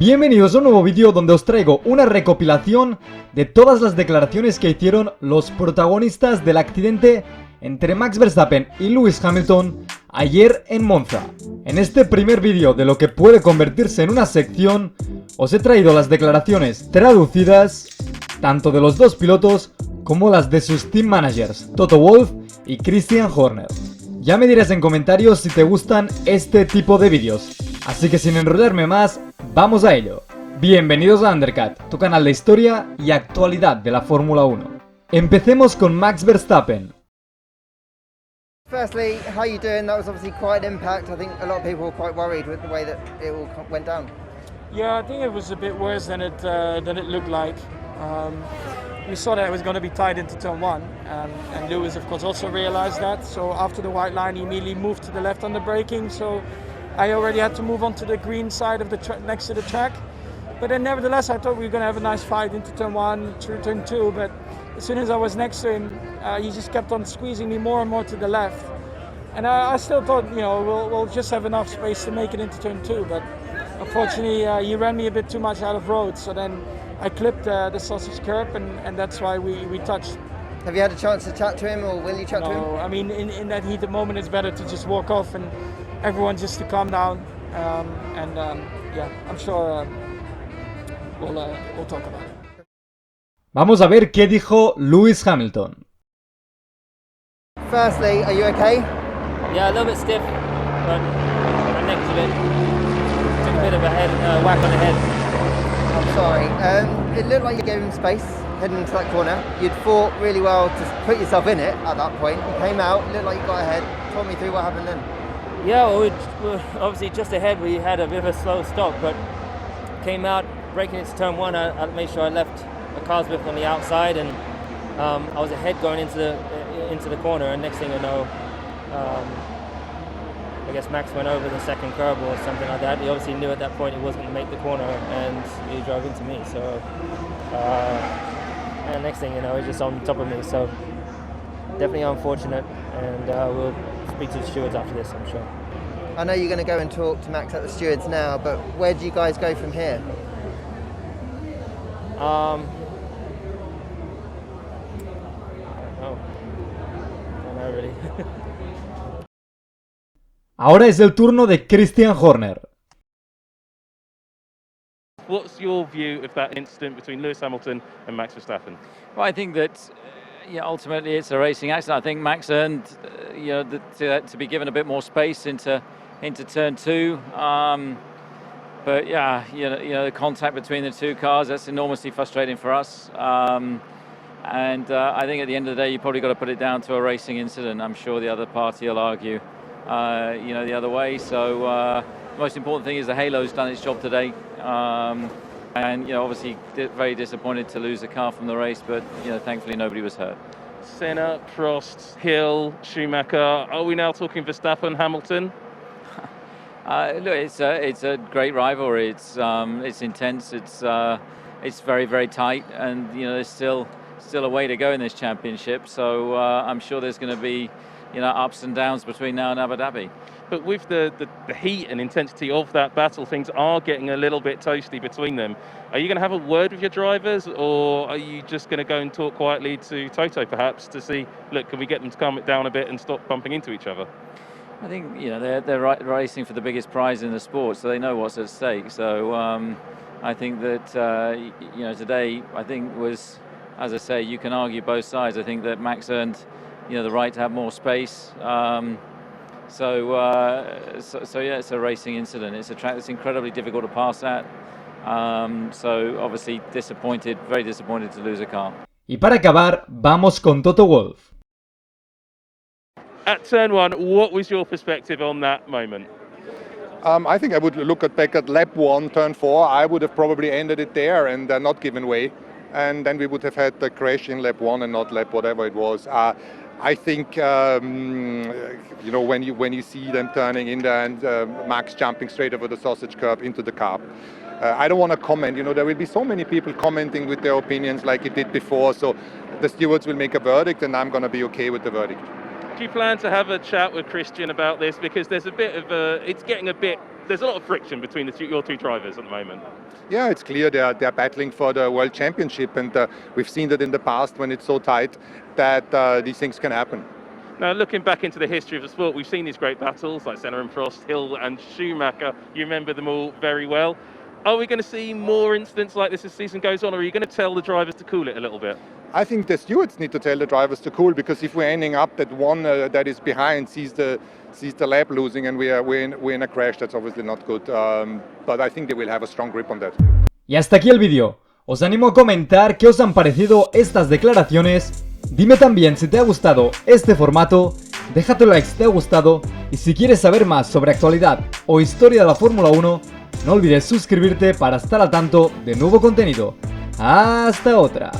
Bienvenidos a un nuevo vídeo donde os traigo una recopilación de todas las declaraciones que hicieron los protagonistas del accidente entre Max Verstappen y Lewis Hamilton ayer en Monza. En este primer vídeo de lo que puede convertirse en una sección, os he traído las declaraciones traducidas, tanto de los dos pilotos como las de sus team managers, Toto y Christian Horner. Ya me dirás en comentarios si te gustan este tipo de vídeos. Así que sin enrollarme más, vamos a ello. Bienvenidos a Undercut, tu canal de historia y actualidad de la Fórmula 1. Empecemos con Max Verstappen. Firstly, how you doing? That was obviously quite an impact. I think a lot of people were quite worried with the way that it all went down. Yeah, I think it was a bit worse than it looked like. We saw that it was going to be tied into turn one, and Lewis, of course, also realized that. So after the white line, he immediately moved to the left on the braking. So I already had to move on to the green side of the next to the track. But then, nevertheless, I thought we were going to have a nice fight into turn one, through turn two. But as soon as I was next to him, he just kept on squeezing me more and more to the left. And I still thought, you know, we'll just have enough space to make it into turn two. But unfortunately, he ran me a bit too much out of road. So then I clipped the sausage curb, and that's why we touched. Have you had a chance to chat to him, or will you chat to him? No, I mean, in that heated moment, it's better to just walk off and everyone just to calm down. Yeah, I'm sure we'll talk about it. Vamos a ver qué dijo Lewis Hamilton. Firstly, are you okay? Yeah, a little bit stiff, but my neck's a bit, took a bit of a whack on the head. I'm sorry. It looked like you gave him space heading into that corner. You'd fought really well to put yourself in it at that point. You came out, looked like you got ahead. Talk me through what happened then. Yeah, well, we're obviously just ahead. We had a bit of a slow stop, but came out, braking into turn one. I made sure I left a car's whip on the outside, and I was ahead going into the corner. And next thing I know, I guess Max went over the second curb or something like that. He obviously knew at that point he wasn't going to make the corner, and he drove into me. So, and next thing you know, he's just on top of me. So, definitely unfortunate, and we'll speak to the stewards after this, I'm sure. I know you're going to go and talk to Max at the stewards now, but where do you guys go from here? I don't know really. Ahora es el turno de Christian Horner. What's your view of that incident between Lewis Hamilton and Max Verstappen? Well, I think that ultimately it's a racing accident. I think Max earned to be given a bit more space into turn two. But yeah, the contact between the two cars, that's enormously frustrating for us. And I think at the end of the day, you probably got to put it down to a racing incident. I'm sure the other party will argue, the other way. So the most important thing is the halo's done its job today. And obviously very disappointed to lose a car from the race, but thankfully nobody was hurt. Senna, Prost, Hill, Schumacher. Are we now talking Verstappen, Hamilton? Look, it's a great rivalry. It's intense. It's very, very tight, and there's still a way to go in this championship. So I'm sure there's going to be ups and downs between now and Abu Dhabi. But with the heat and intensity of that battle, things are getting a little bit toasty between them. Are you going to have a word with your drivers, or are you just going to go and talk quietly to Toto perhaps to see, look, can we get them to calm it down a bit and stop bumping into each other? I think they're racing for the biggest prize in the sport, so they know what's at stake. So I think that today I think was, as I say, you can argue both sides. I think that Max earned the right to have more space. So yeah, it's a racing incident. It's a track that's incredibly difficult to pass at. So obviously disappointed, very disappointed to lose a car. Y para acabar, vamos con Toto Wolff. At turn one, what was your perspective on that moment? I think I would look back at lap one, turn four. I would have probably ended it there and not given way. And then we would have had the crash in lap one and not lap whatever it was. I think, when you see them turning in there and Max jumping straight over the sausage curb into the car. I don't want to comment. There will be so many people commenting with their opinions like it did before. So the stewards will make a verdict, and I'm going to be okay with the verdict. Do you plan to have a chat with Christian about this? Because there's a bit of it's getting a bit there's a lot of friction between your two drivers at the moment. Yeah, it's clear they're battling for the World Championship, and we've seen that in the past when it's so tight that these things can happen. Now, looking back into the history of the sport, we've seen these great battles like Senna and Prost, Hill and Schumacher. You remember them all very well. Are we going to see more incidents like this as the season goes on, or are you going to tell the drivers to cool it a little bit? I think the stewards need to tell the drivers to cool, because if we're ending up that one that is behind sees the lap losing and we're in a crash, that's obviously not good. But I think they will have a strong grip on that. Y hasta aquí el vídeo. Os animo a comentar qué os han parecido estas declaraciones. Dime también si te ha gustado este formato, deja tu like si te ha gustado, y si quieres saber más sobre actualidad o historia de la Fórmula 1, no olvides suscribirte para estar al tanto de nuevo contenido. ¡Hasta otra!